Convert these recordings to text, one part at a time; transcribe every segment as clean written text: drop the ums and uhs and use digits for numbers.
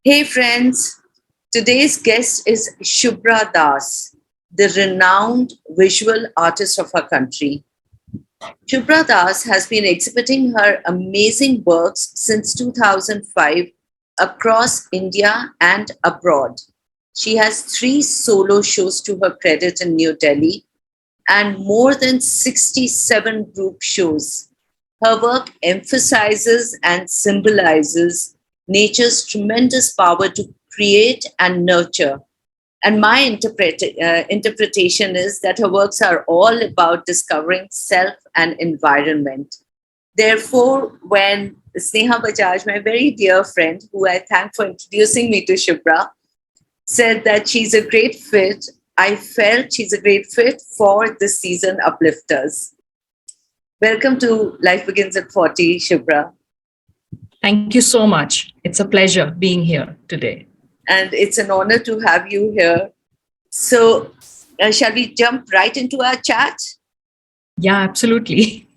Hey friends, today's guest is Shubhra Das, the renowned visual artist of our country. Shubhra Das has been exhibiting her amazing works since 2005 across India and abroad. She has three solo shows to her credit in New Delhi and more than 67 group shows. Her work emphasizes and symbolizes nature's tremendous power to create and nurture. And my interpretation is that her works are all about discovering self and environment. Therefore, when Sneha Bajaj, my very dear friend, who I thank for introducing me to Shubhra, said that she's a great fit, I felt she's a great fit for this season Uplifters. Welcome to Life Begins at 40, Shubhra. Thank you so much. It's a pleasure being here today. And it's an honor to have you here. So, shall we jump right into our chat? Yeah, absolutely.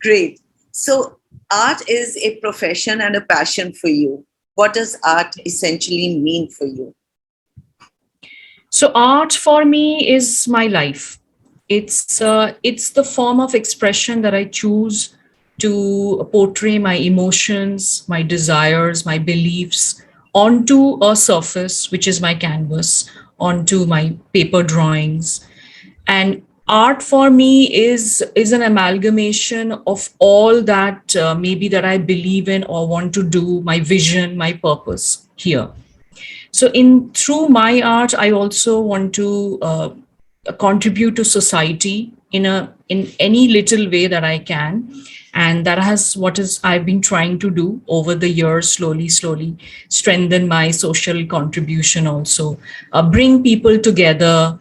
Great. So, art is a profession and a passion for you. What does art essentially mean for you? So, art for me is my life. It's the form of expression that I choose to portray my emotions, my desires, my beliefs onto a surface, which is my canvas, onto my paper drawings. And art for me is an amalgamation of all that maybe that I believe in or want to do, my vision, my purpose here. So in through my art I also want to contribute to society in any little way that I can, and that has what is I've been trying to do over the years, slowly strengthen my social contribution also, bring people together,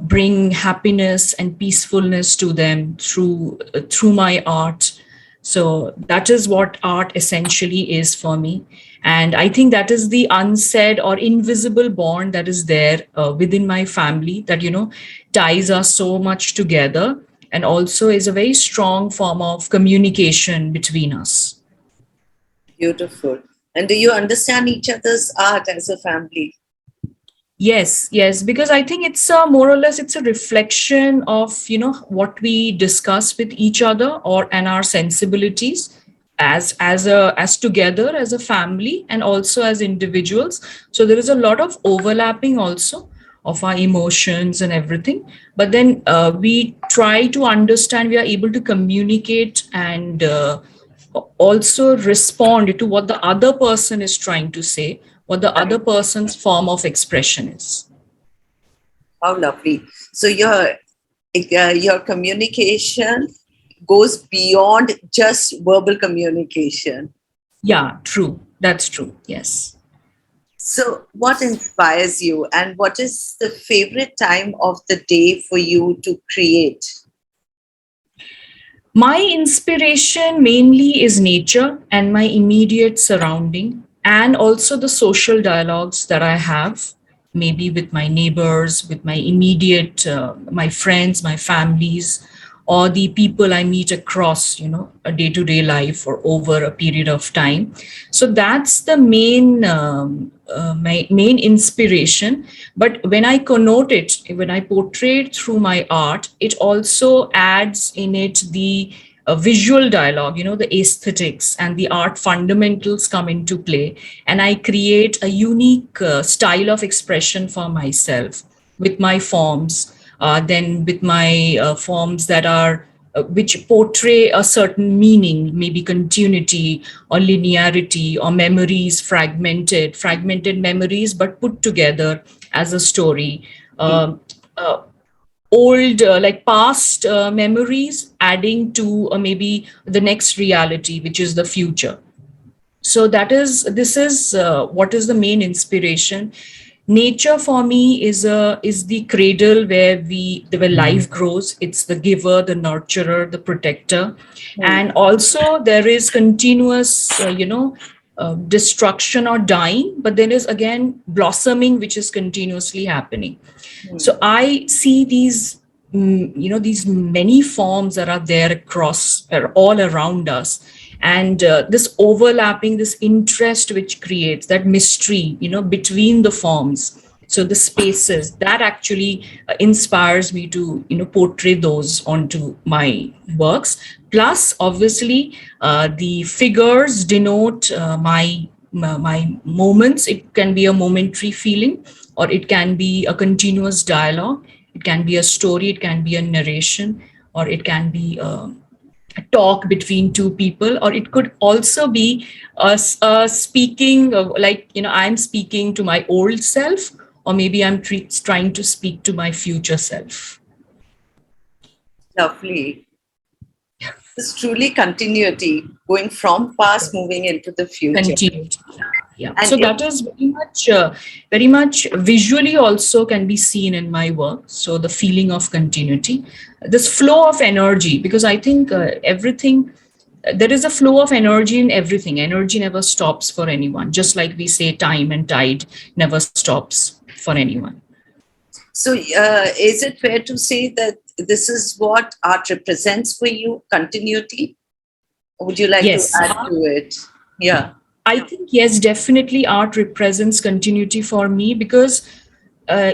bring happiness and peacefulness to them through my art. So that is what art essentially is for me. And I think that is the unsaid or invisible bond that is there within my family that, ties us so much together, and also is a very strong form of communication between us. Beautiful. And do you understand each other's art as a family? Yes, because I think it's more or less it's a reflection of what we discuss with each other or and our sensibilities as together as a family and also as individuals. So there is a lot of overlapping also of our emotions and everything. But then we try to understand. We are able to communicate and also respond to what the other person is trying to say, what the other person's form of expression is. How lovely. So your communication goes beyond just verbal communication. Yeah, true. That's true. Yes. So, what inspires you, and what is the favorite time of the day for you to create? My inspiration mainly is nature and my immediate surrounding, and also the social dialogues that I have, maybe with my neighbors, with my immediate, my friends, my families, or the people I meet across, a day to day life or over a period of time. So that's the my main inspiration. But when I connote it, when I portray it through my art, it also adds in it the visual dialogue, the aesthetics and the art fundamentals come into play. And I create a unique style of expression for myself with my forms, then with my forms that are which portray a certain meaning, maybe continuity or linearity or memories, fragmented memories, but put together as a story. Um, uh, Old, like past memories, adding to maybe the next reality, which is the future. So this is what is the main inspiration. Nature for me is the cradle where life grows. It's the giver, the nurturer, the protector. And also there is continuous destruction or dying, but there is again blossoming which is continuously happening. So I see these many forms that are there across, are all around us. and this overlapping, this interest which creates that mystery, between the forms. So the spaces that actually inspires me to portray those onto my works. Plus obviously the figures denote my moments. It can be a momentary feeling, or it can be a continuous dialogue. It can be a story, it can be a narration, or it can be a talk between two people, or it could also be speaking like I'm speaking to my old self, or maybe I'm trying to speak to my future self. Lovely. It's truly continuity, going from past, moving into the future. Continued. Yeah, And so that is very much visually also can be seen in my work. So the feeling of continuity, this flow of energy, because I think everything, there is a flow of energy in everything. Energy never stops for anyone, just like we say time and tide never stops for anyone. so, is it fair to say that this is what art represents for you, continuity? Or would you like to Yes, add to it? Yeah. I think, yes, definitely art represents continuity for me, because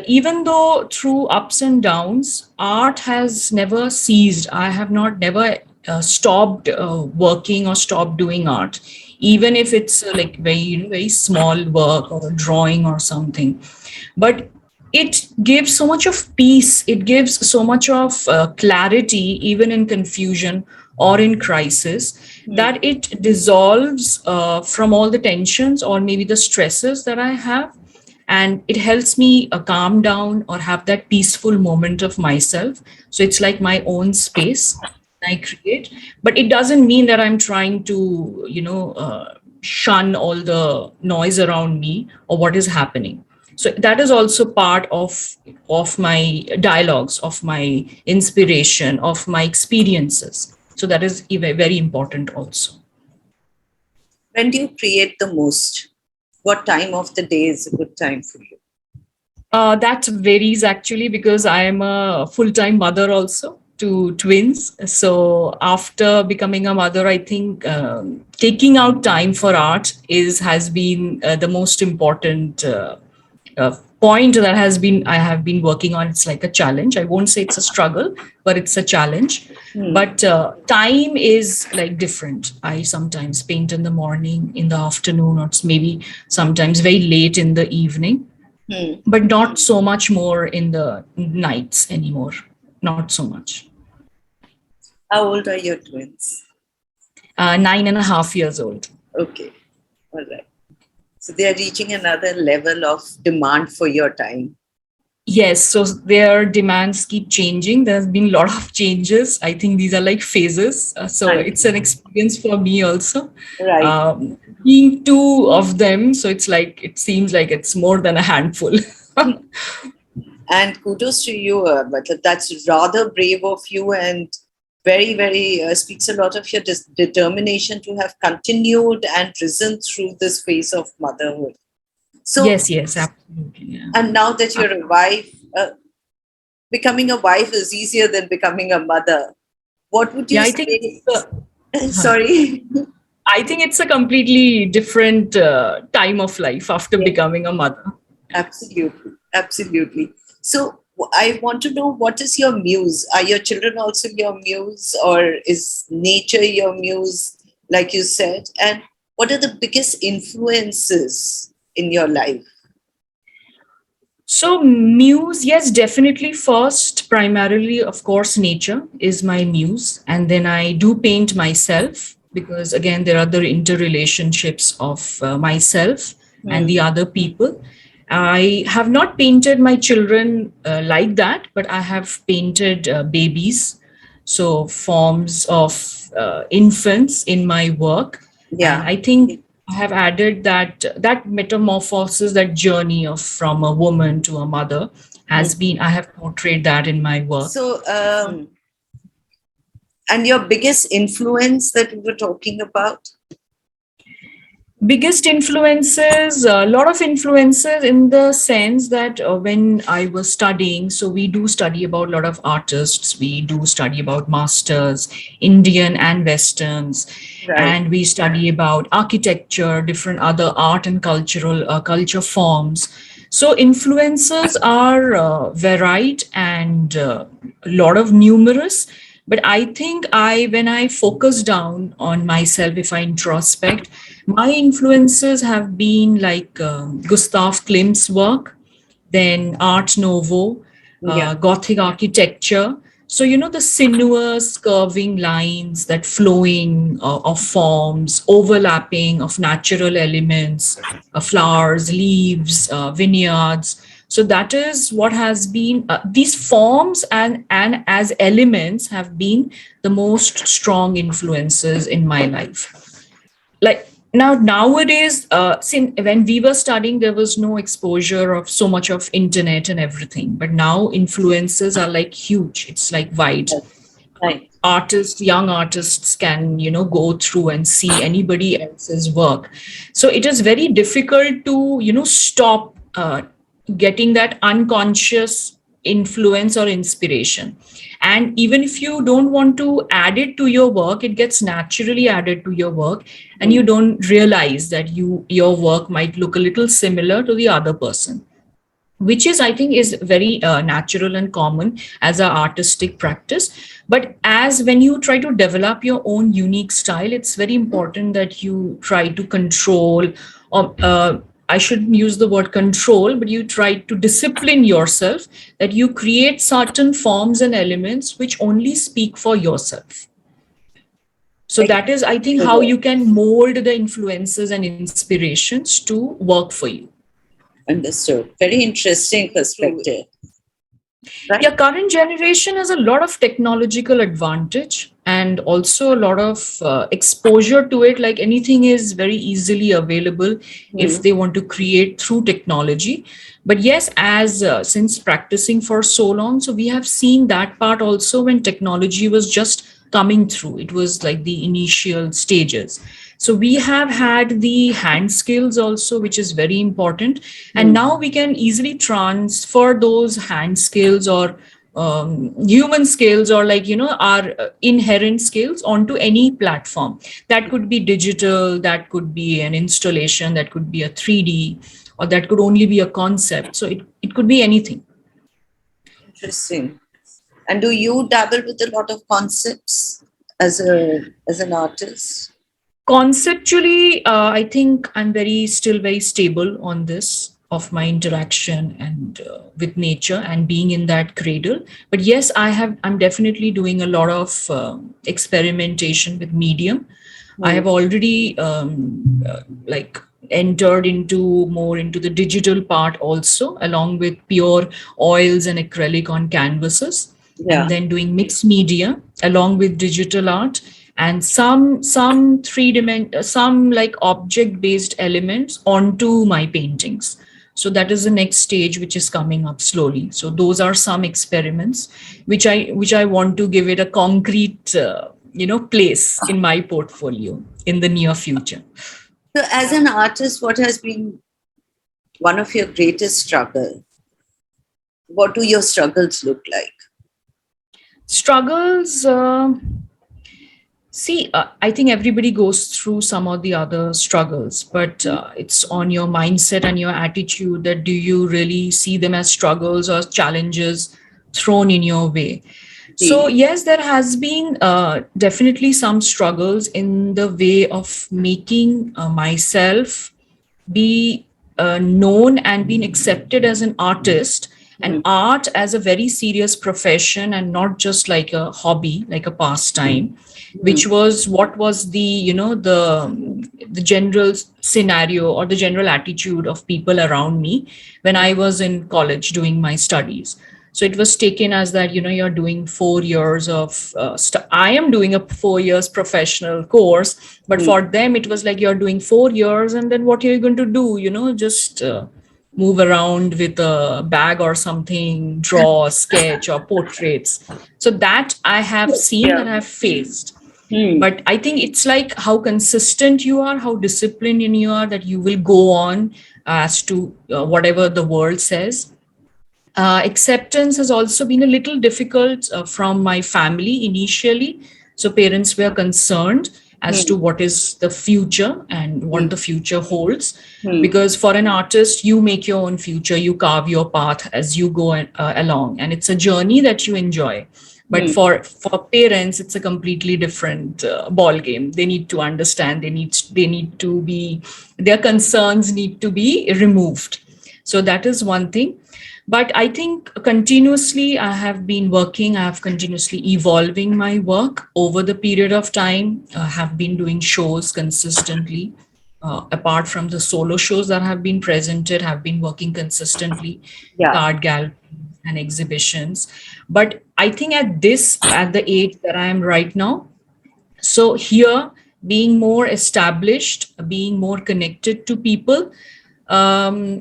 even though through ups and downs, art has never ceased. I have not never stopped working or stopped doing art, even if it's like very small work or a drawing or something. But it gives so much of peace. It gives so much of clarity, even in confusion or in crisis, that it dissolves from all the tensions or maybe the stresses that I have, and it helps me calm down or have that peaceful moment of myself. So it's like my own space I create, but it doesn't mean that I'm trying to shun all the noise around me or what is happening. So that is also part of my dialogues, of my inspiration, of my experiences. So that is very important also. When do you create the most? What time of the day is a good time for you? That varies actually, because I am a full-time mother also to twins. So after becoming a mother, I think taking out time for art has been the most important point that I have been working on. It's like a challenge. I won't say it's a struggle, but it's a challenge. But time is like different. I sometimes paint in the morning, in the afternoon, or it's maybe sometimes very late in the evening, but not so much more in the nights anymore. Not so much. How old are your twins? 9.5 years old. Okay. All right. So they are reaching another level of demand for your time. Yes, so their demands keep changing. There's been a lot of changes. I think these are like phases. So Right. it's an experience for me also. Right. Being two of them, so it's like it seems like it's more than a handful. And kudos to you, but that's rather brave of you, and very, very speaks a lot of your determination to have continued and risen through this phase of motherhood. So, Yes, absolutely. Yeah. and now that you're a wife, becoming a wife is easier than becoming a mother. What would you Yeah, I think say? it's Sorry. I think it's a completely different time of life after Yeah, becoming a mother. absolutely. Absolutely. So, I want to know, what is your muse? Are your children also your muse, or is nature your muse, like you said? And what are the biggest influences in your life? So, muse, yes, definitely. First, primarily, of course, nature is my muse. And then I do paint myself, because, again, there are the interrelationships of myself and the other people. I have not painted my children like that, but I have painted babies, so forms of infants in my work. And Yeah. I think I have added that metamorphosis, that journey of from a woman to a mother has been, I have portrayed that in my work. So, and your biggest influence that we were talking about? Biggest influences, a lot of influences in the sense that when I was studying, so we do study about a lot of artists, we do study about masters, Indian and Westerns, Right. and we study about architecture, different other art and cultural culture forms. So influences are varied and a lot of numerous. But I think when I focus down on myself, if I introspect, my influences have been like Gustav Klimt's work, then Art Nouveau, Yeah. Gothic architecture. So, the sinuous curving lines, that flowing of forms, overlapping of natural elements, flowers, leaves, vineyards. So that is what has been, these forms and as elements have been the most strong influences in my life. Like nowadays, since when we were studying, there was no exposure of so much of internet and everything, but now influences are like huge, it's like wide. Yes. Right. Artists, young artists can go through and see anybody else's work. So it is very difficult to stop getting that unconscious influence or inspiration. And even if you don't want to add it to your work, it gets naturally added to your work, and you Mm. don't realize that your work might look a little similar to the other person, which is, I think, is very natural and common as a artistic practice. But as when you try to develop your own unique style, it's very important that you try to control, or I shouldn't use the word control, but you try to discipline yourself, that you create certain forms and elements which only speak for yourself. So that is, I think, how you can mold the influences and inspirations to work for you. Understood. Very interesting So perspective. yeah, Right. current generation has a lot of technological advantage and also a lot of exposure to it. Like anything is very easily available if Mm. they want to create through technology. But yes, as since practicing for so long, so we have seen that part also when technology was just coming through. It was like the initial stages. So we have had the hand skills also, which is very important. And Mm. now we can easily transfer those hand skills or human skills, or like our inherent skills onto any platform. That could be digital, that could be an installation, that could be a 3D, or that could only be a concept. So it could be anything. Interesting. And do you dabble with a lot of concepts as an artist? Conceptually, I think I'm very still very stable on this of my interaction and with nature and being in that cradle. But yes, I'm definitely doing a lot of experimentation with medium. I Mm. have already like entered into more into the digital part also, along with pure oils and acrylic on canvases, Yeah. and then doing mixed media along with digital art, and some some like object based elements onto my paintings. So that is the next stage which is coming up slowly. So those are some experiments which I want to give it a concrete place in my portfolio in the near future. So, as an artist, what has been one of your greatest struggle? What do your struggles look like? Struggles, see, I think everybody goes through some or the other struggles, but it's on your mindset and your attitude, that do you really see them as struggles or challenges thrown in your way. So The yes, there has been definitely some struggles in the way of making myself be known and being accepted as an artist, and Mm. art as a very serious profession and not just like a hobby, like a pastime, which Mm. was what was the the general scenario or the general attitude of people around me when I was in college doing my studies. So it was taken as that you're doing 4 years of I am doing a 4 years professional course, but Mm. for them it was like you're doing 4 years and then what are you going to do, just move around with a bag or something, draw, sketch or portraits. So that I have seen, Yeah. that I've faced. Hmm. But I think it's like how consistent you are, how disciplined in you are, that you will go on as to whatever the world says. Acceptance has also been a little difficult from my family initially. So parents were concerned as to Hmm. what is the future and what Hmm. the future holds. Hmm. Because for an artist, you make your own future, you carve your path as you go along, and it's a journey that you enjoy. But Hmm. for parents, it's a completely different ball game. They need to understand. They need to be, their concerns need to be removed. So that is one thing. But I think continuously I have been working, I have continuously evolving my work over the period of time. Have been doing shows consistently. Apart from the solo shows that have been presented, have been working consistently with Yeah. art galleries and exhibitions. But I think at the age that I am right now, so here, being more established, being more connected to people,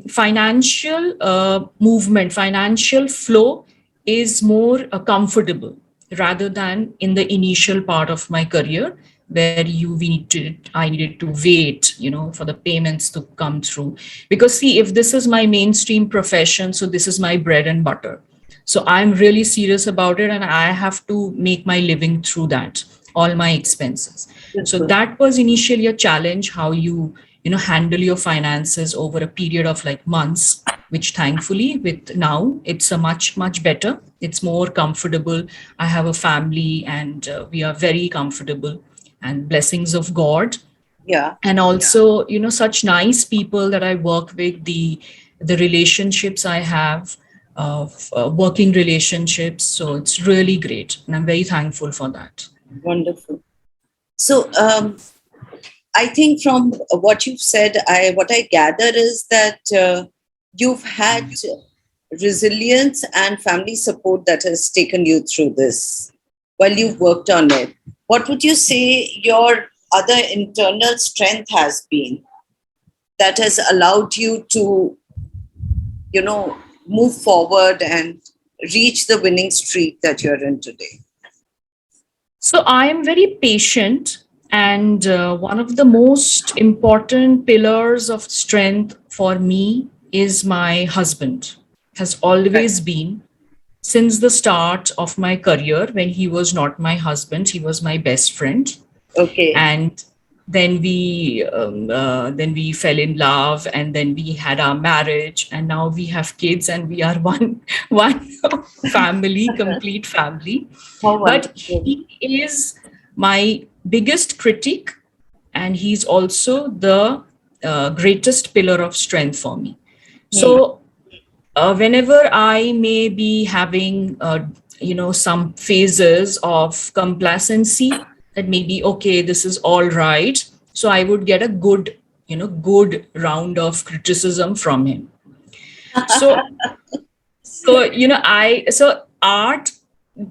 financial movement, financial flow is more comfortable rather than in the initial part of my career, where I needed to wait, for the payments to come through. Because see, if this is my mainstream profession, so this is my bread and butter. So I'm really serious about it, and I have to make my living through that, all my expenses. So Beautiful. that was initially a challenge, how you handle your finances over a period of like months, which thankfully with now it's a much better, it's more comfortable. I have a family, and we are very comfortable, and blessings of God. Yeah. And also, such nice people that I work with, the relationships I have, working relationships. So it's really great, and I'm very thankful for that. Wonderful. So, I think from what you've said, what I gather is that you've had resilience and family support that has taken you through this while you've worked on it. What would you say your other internal strength has been that has allowed you to, you know, move forward and reach the winning streak that you're in today? So I am very patient, and one of the most important pillars of strength for me is my husband. Has Right. always been since the start of my career. When he was not my husband, he was my best friend, Okay. and then we fell in love, and then we had our marriage, and now we have kids, and we are one family, complete family. How But wonderful. he is my biggest critic, and he's also the greatest pillar of strength for me. Hmm. So whenever I may be having, some phases of complacency, that maybe, okay, this is all right. So I would get a good round of criticism from him. So, so art,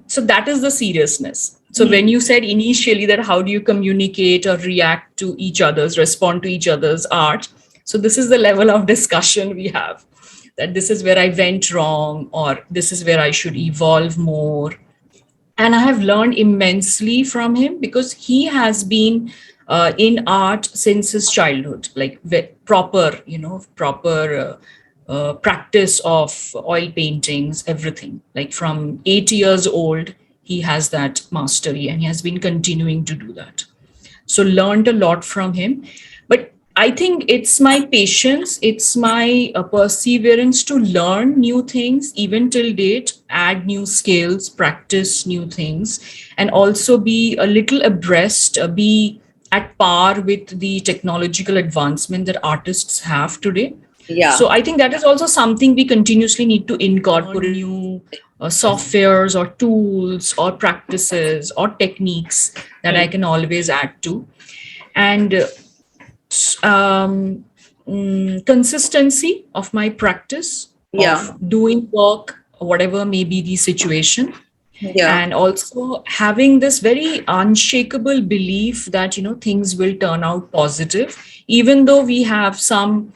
so that is the seriousness. So when Hmm. you said initially that how do you communicate or react to each other's, respond to each other's art, so this is the level of discussion we have, that this is where I went wrong, or this is where I should evolve more. And I have learned immensely from him, because he has been in art since his childhood, like proper practice of oil paintings, everything. Like from 8 years old, he has that mastery, and he has been continuing to do that. So learned a lot from him. But I think it's my patience, it's my perseverance to learn new things even till date, add new skills, practice new things, and also be a little abreast, be at par with the technological advancement that artists have today. Yeah. So I think that is also something we continuously need to incorporate, new softwares or tools or practices or techniques that I Hmm. can always add to. And um, consistency of my practice of Yeah. doing work, whatever may be the situation, Yeah. and also having this very unshakable belief that things will turn out positive, even though we have some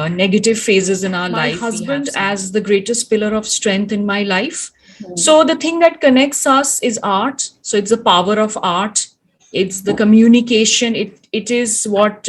negative phases in our My life. We have husband as the greatest pillar of strength in my life. Hmm. So the thing that connects us is art. So it's the power of art. It's the communication. It is what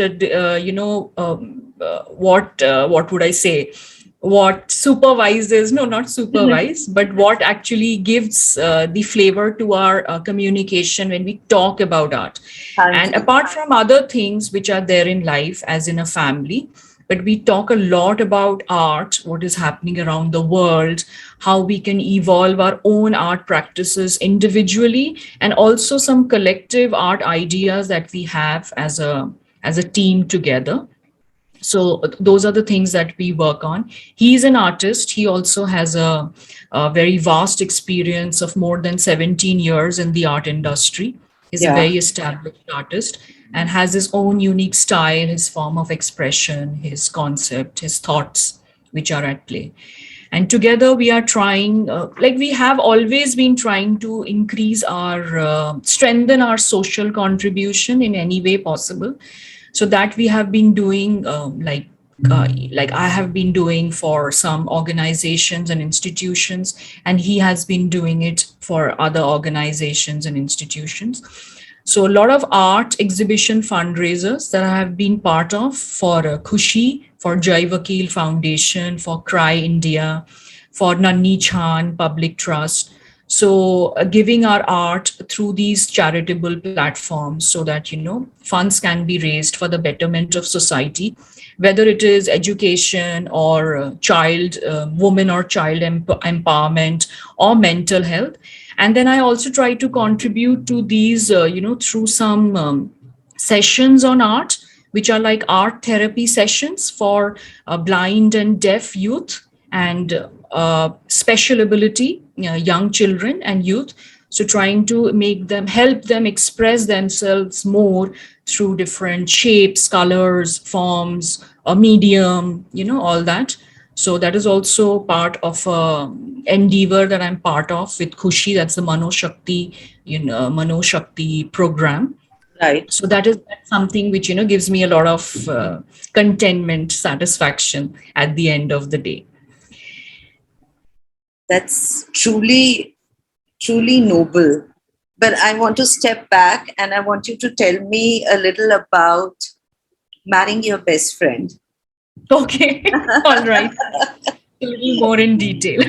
what would I say, what supervises, no, not supervise, but what actually gives the flavor to our communication when we talk about art. Thank And you. apart from other things which are there in life, as in a family, but we talk a lot about art, what is happening around the world, how we can evolve our own art practices individually, and also some collective art ideas that we have as a team together. So those are the things that we work on. He's an artist. He also has a very vast experience of more than 17 years in the art industry. He's a Yeah. very established artist and has his own unique style, his form of expression, his concept, his thoughts, which are at play. And together we are trying, like we have always been trying to increase our, strengthen our social contribution in any way possible. So that we have been doing, like I have been doing for some organizations and institutions, and he has been doing it for other organizations and institutions. So a lot of art exhibition fundraisers that I have been part of for Khushi, for Jai Vakil Foundation, for Cry India, for Nanni Chan Public Trust. So giving our art through these charitable platforms so that, funds can be raised for the betterment of society, whether it is education or child, woman or child empowerment or mental health. And then I also try to contribute to these, through some sessions on art, which are like art therapy sessions for blind and deaf youth and special ability young children and youth. So trying to make them, help them express themselves more through different shapes, colors, forms, a medium, all that. So that is also part of a endeavor that I'm part of with Khushi. That's the Mano Shakti, Mano Shakti program. Right. So that's something which gives me a lot of contentment, satisfaction at the end of the day. That's truly, truly noble. But I want to step back and I want you to tell me a little about marrying your best friend. Okay, all right. A little more in detail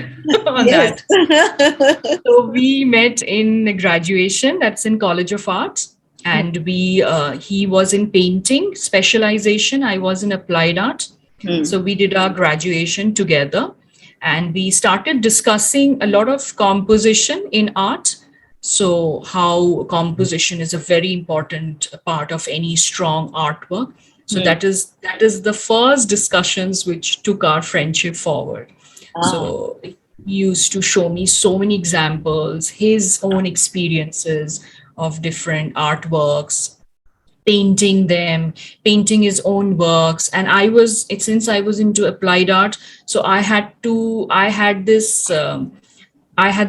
on Yes. that. So we met in graduation. That's in College of Arts, and we he was in painting specialization. I was in applied art. Hmm. So we did our graduation together, and we started discussing a lot of composition in art. So how composition is a very important part of any strong artwork. So Hmm. that is the first discussions which took our friendship forward. Ah, So he used to show me so many examples, his own experiences of different artworks, painting them, painting his own works. And since I was into applied art, so I had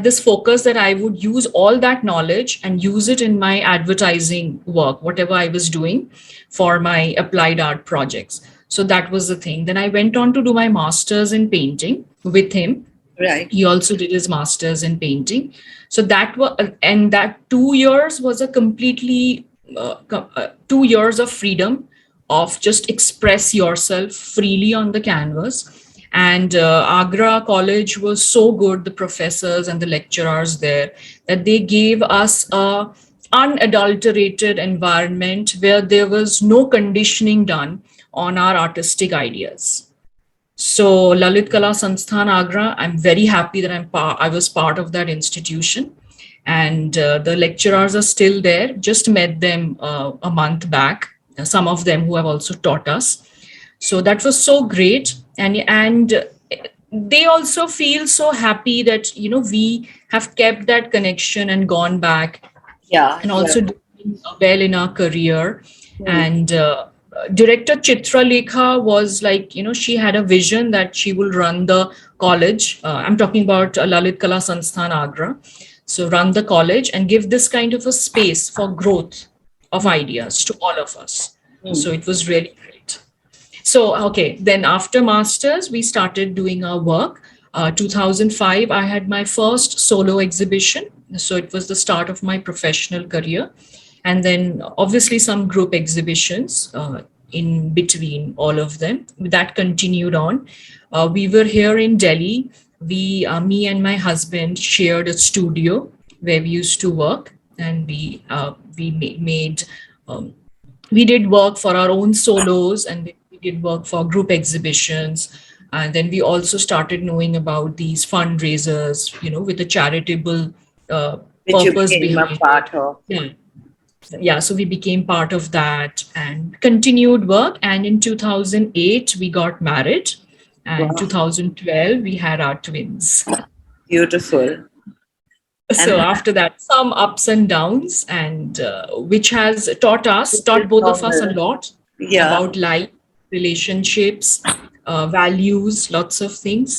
this focus that I would use all that knowledge and use it in my advertising work, whatever I was doing for my applied art projects. So that was the thing. Then I went on to do my master's in painting with him. right. He also did his master's in painting. So that 2 years was a completely 2 years of freedom, of just express yourself freely on the canvas. And Agra College was so good, the professors and the lecturers there, that they gave us a unadulterated environment where there was no conditioning done on our artistic ideas. So Lalit Kala Sansthan Agra, I'm very happy that I was part of that institution, and the lecturers are still there. Just met them a month back. Some of them who have also taught us. So that was so great, and they also feel so happy that we have kept that connection and gone back Yeah. and Yeah. also doing well in our career. Hmm. And director Chitra Lekha was like, she had a vision that she will run the college. I'm talking about Lalit Kala Sansthan Agra. So run the college and give this kind of a space for growth of ideas to all of us. Hmm. So it was really great. So, okay, then after masters, we started doing our work. 2005, I had my first solo exhibition. So it was the start of my professional career. and then obviously some group exhibitions in between all of them. That continued on. We were here in Delhi. Me and my husband shared a studio where we used to work, and made um, we did work for our own solos, and then we did work for group exhibitions. And then we also started knowing about these fundraisers, with a charitable uh, Which you purpose became a behind it. part of. Yeah. Yeah, so we became part of that and continued work. And in 2008, we got married. And Wow, 2012, we had our twins. beautiful. So And after that, some ups and downs, and which has this is taught both of us a normal. lot Yeah. about life, relationships, values, lots of things.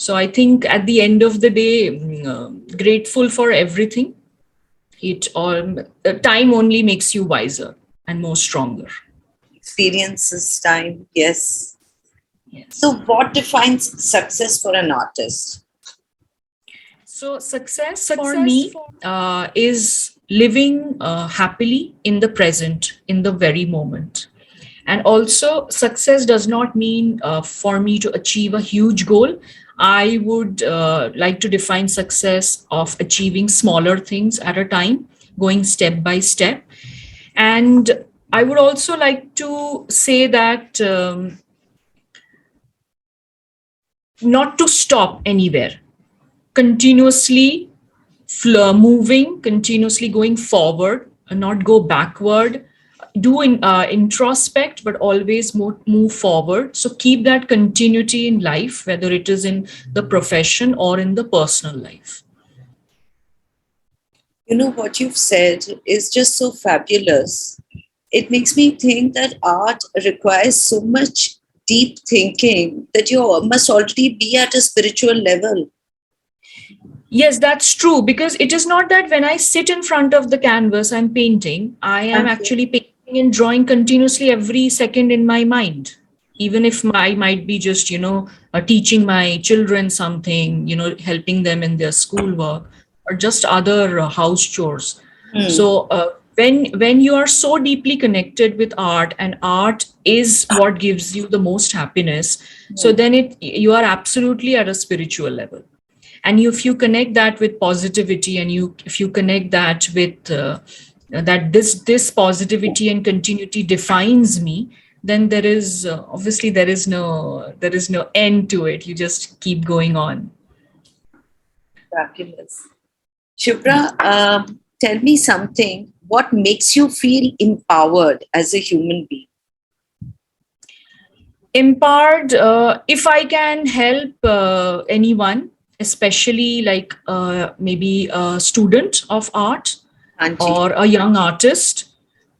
So I think at the end of the day, grateful for everything. It all Time only makes you wiser and more stronger. Experiences, time. Yes. So, Yes. what defines success for an artist? So success for me is living happily in the present, in the very moment. And also, success does not mean for me to achieve a huge goal. I would like to define success of achieving smaller things at a time, going step by step. And I would also like to say that not to stop anywhere, continuously moving, continuously going forward, and not go backward. Do introspect, but always move forward. So keep that continuity in life, whether it is in the profession or in the personal life. You know, what you've said is just so fabulous. It makes me think that art requires so much deep thinking that you must already be at a spiritual level. Yes, that's true, because it is not that when I sit in front of the canvas, I'm painting, I am Okay. actually painting and drawing continuously every second in my mind. Even if I might be just, teaching my children something, helping them in their schoolwork or just other house chores. Hmm. So when you are so deeply connected with art, and art is what gives you the most happiness, so Hmm. then you are absolutely at a spiritual level. And if you connect that with positivity, and if you connect that with that this positivity and continuity defines me, then there is obviously there is no end to it. You just keep going on. Fabulous. Shubhra, tell me something. What makes you feel empowered as a human being? Empowered, if I can help anyone, especially like maybe a student of art Anji. or a young artist,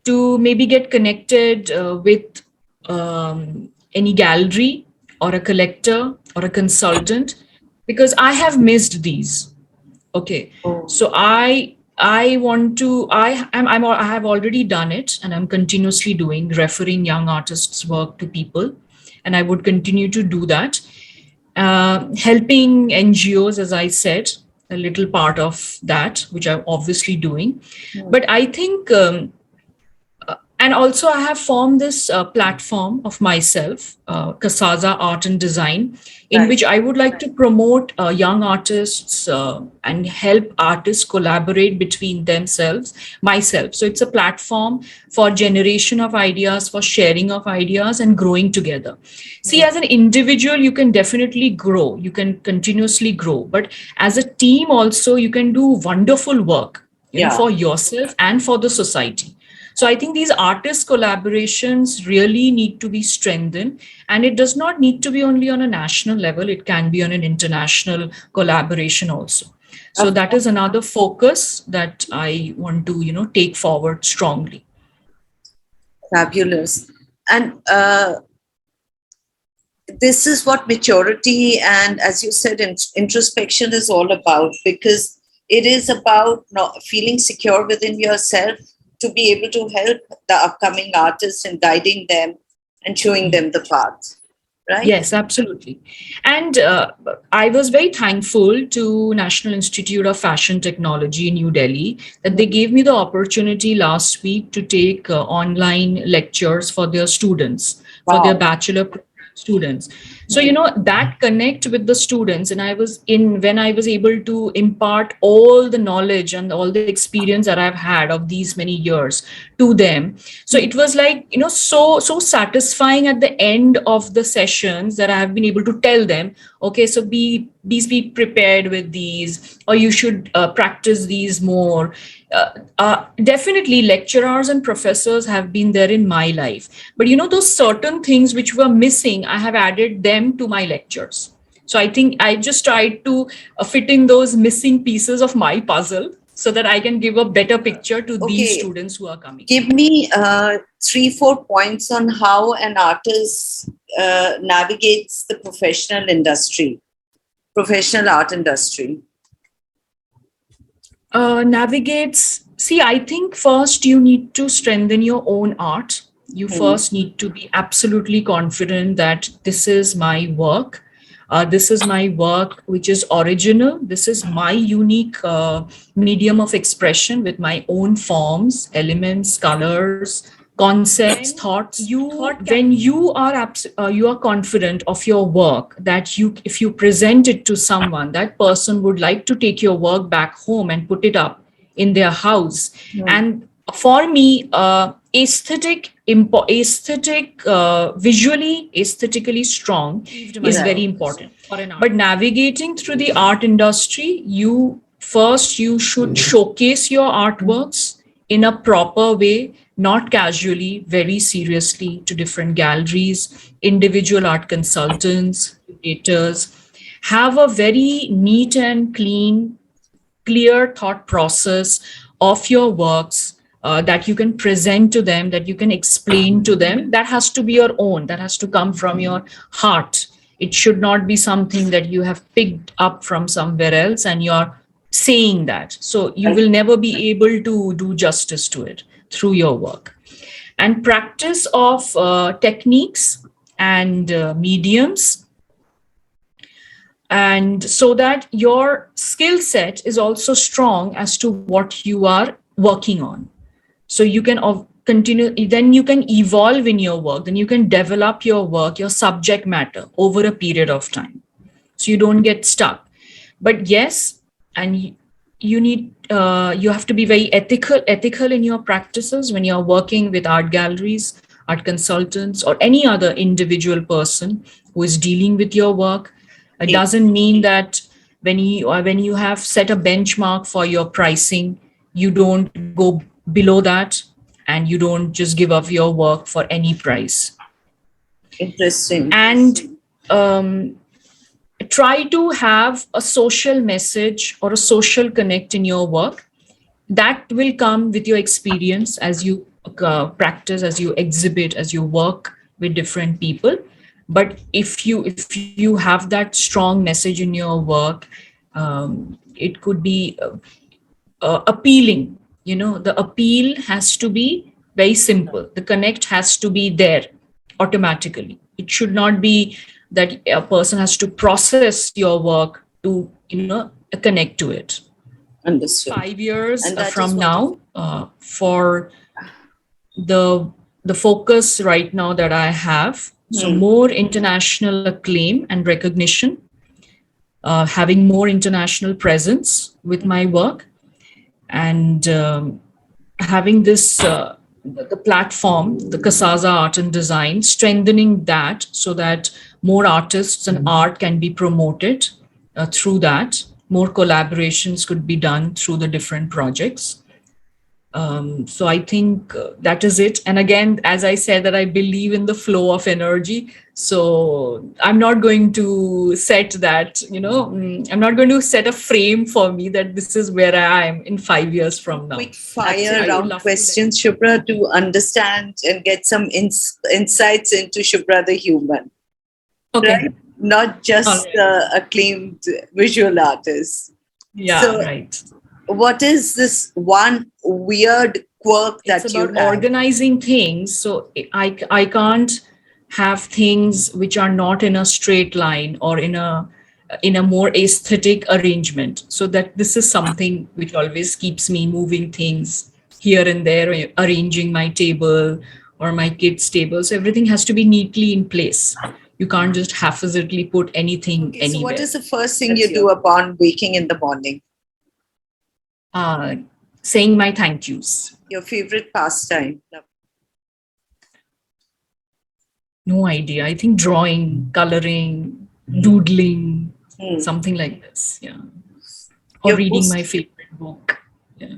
to maybe get connected with any gallery or a collector or a consultant, because I have missed these. Okay, Oh, so I want to I have already done it, and I'm continuously doing referring young artists' work to people, and I would continue to do that. Helping NGOs, as I said, a little part of that, which I'm obviously doing. hmm. But I think and also I have formed this platform of myself, Kasaza Art and Design, in Right. which I would like to promote young artists and help artists collaborate between themselves, myself. So it's a platform for generation of ideas, for sharing of ideas and growing together. See, Hmm. as an individual, you can definitely grow, you can continuously grow, but as a team also, you can do wonderful work, Yeah. for yourself and for the society. So I think these artist collaborations really need to be strengthened. And it does not need to be only on a national level, it can be on an international collaboration also. So Of that is another focus that I want to, take forward strongly. Fabulous. And this is what maturity and, as you said, introspection is all about, because it is about not feeling secure within yourself to be able to help the upcoming artists and guiding them and showing them the path. right? Yes, absolutely. And I was very thankful to National Institute of Fashion Technology in New Delhi that they Hmm. gave me the opportunity last week to take online lectures for their students, for their Wow. bachelor program students. So, Hmm. that connect with the students, and when I was able to impart all the knowledge and all the experience that I've had of these many years to them. So it was like, so satisfying at the end of the sessions that I have been able to tell them, okay, so be prepared with these, or you should practice these more. Definitely lecturers and professors have been there in my life, but those certain things which were missing, I have added them to my lectures. So I think I just tried to fit in those missing pieces of my puzzle so that I can give a better picture to these Okay, students who are coming. give me three, 4 points on how an artist navigates the professional art industry. Navigates. See, I think first you need to strengthen your own art. You Hmm. first need to be absolutely confident that this is my work. This is my work, which is original. This is my unique medium of expression with my own forms, elements, colors, concepts, thoughts. When you are confident of your work, that if you present it to someone, that person would like to take your work back home and put it up in their house. Hmm. And for me, visually aesthetically strong is Right. very important. But navigating through the art industry, you should showcase your artworks in a proper way, not casually, very seriously, to different galleries, individual art consultants, curators. Have a very neat and clear thought process of your works, that you can present to them, that you can explain to them. That has to be your own, that has to come from your heart. It should not be something that you have picked up from somewhere else and you're saying that. So you Right. will never be able to do justice to it through your work. And practice of techniques and mediums, and so that your skill set is also strong as to what you are working on. So you can continue, then you can evolve in your work, then you can develop your work, your subject matter over a period of time, so you don't get stuck. But yes, and you have to be very ethical in your practices when you're working with art galleries, art consultants, or any other individual person who is dealing with your work. It Okay. doesn't mean that when you have set a benchmark for your pricing, you don't go below that, and you don't just give up your work for any price. Interesting. And try to have a social message or a social connect in your work. That will come with your experience as you practice, as you exhibit, as you work with different people. But if you have that strong message in your work, it could be appealing. The appeal has to be very simple, the connect has to be there automatically. It should not be that a person has to process your work to connect to it. Understood. 5 years And that is from what is. now, for the focus right now that I have, so Hmm. more international acclaim and recognition, having more international presence with my work, and having this the platform, the Kasaza Art and Design, strengthening that so that more artists and art can be promoted through that. More collaborations could be done through the different projects. So I think that is it. And again, as I said, that I believe in the flow of energy. So I'm not going to set that, I'm not going to set a frame for me that this is where I am in 5 years from now. Quick That's it. fire I would round love to let. questions, Shubhra, to understand and get some insights into Shubhra the human, Okay. right? Not All just right. the acclaimed visual artist. Yeah, So, right. what is this one weird quirk It's that you about have? organizing things. So I can't have things which are not in a straight line or in a more aesthetic arrangement, so that this is something which always keeps me moving things here and there, arranging my table or my kids table, so everything has to be neatly in place. You can't just haphazardly put anything Okay, so what anywhere. is the first thing you do upon waking in the morning? uh, Saying my thank yous. Your favorite pastime? No idea. I think drawing, coloring, doodling, Hmm. something like this. Yeah. Or Your reading most, my favorite book. Yeah.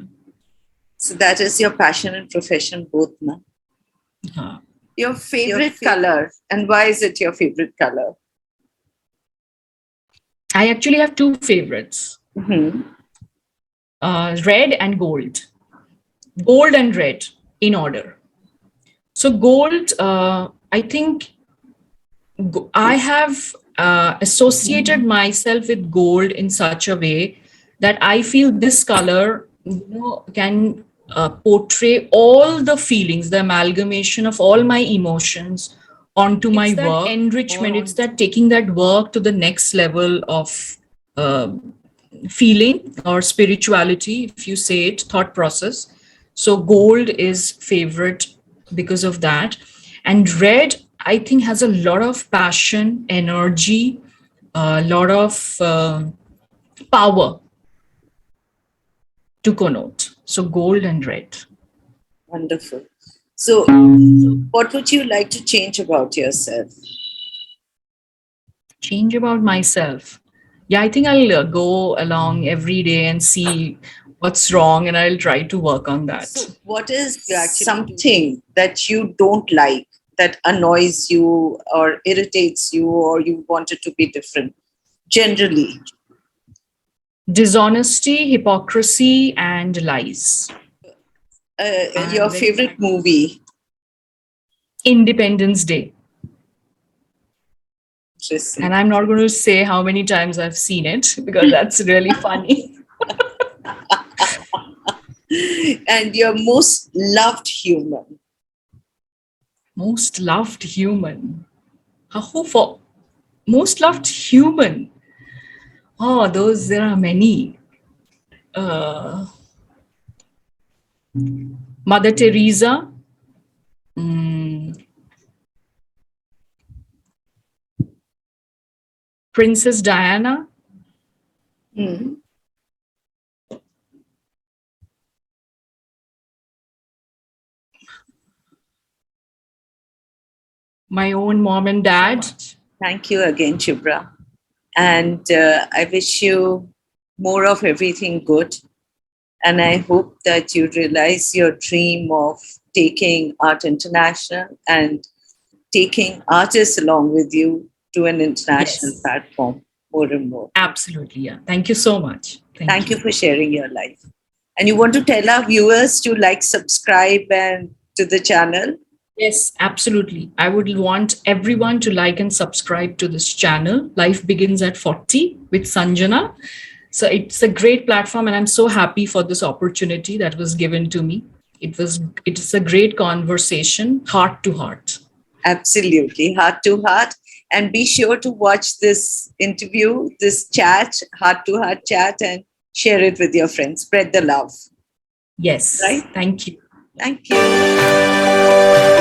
so that is your passion and profession both, na? Uh, Your favorite color, and why is it your favorite color? I actually have two favorites, Hmm. red and gold. Gold and red in order. So, gold, I think I have associated myself with gold in such a way that I feel this color, can portray all the feelings, the amalgamation of all my emotions onto my It's that work. Enrichment. It's that taking that work to the next level of uh, feeling or spirituality, if you say it, thought process. So gold is favorite because of that. And red, I think, has a lot of passion, energy, a lot of power to connote. So gold and red. wonderful. So, what would you like to change about yourself? Change about myself. Yeah, I think I'll go along every day and see what's wrong, and I'll try to work on that. So, what is something that you don't like, that annoys you or irritates you, or you want it to be different? Generally, Dishonesty, hypocrisy, and lies. your favorite movie? Independence Day. Interesting. And I'm not going to say how many times I've seen it because that's really funny. And your most loved human? Most loved human. How for most loved human? Oh, those, there are many. Uh, Mother Teresa. mm, Princess Diana. Hmm. My own mom and dad. Thank you again, Shubhra. And I wish you more of everything good. And I hope that you realize your dream of taking Art International and taking artists along with you to an international Yes. platform more and more. Absolutely. Yeah. Thank you so much. Thank you for sharing your life. And you want to tell our viewers to like, subscribe, and to the channel? Yes, absolutely. I would want everyone to like and subscribe to this channel. Life Begins at 40 with Sanjana. So it's a great platform, and I'm so happy for this opportunity that was given to me. It's a great conversation, heart to heart. Absolutely, heart to heart. And be sure to watch this interview, this chat, heart to heart chat, and share it with your friends. Spread the love. Yes. Right? Thank you. Thank you.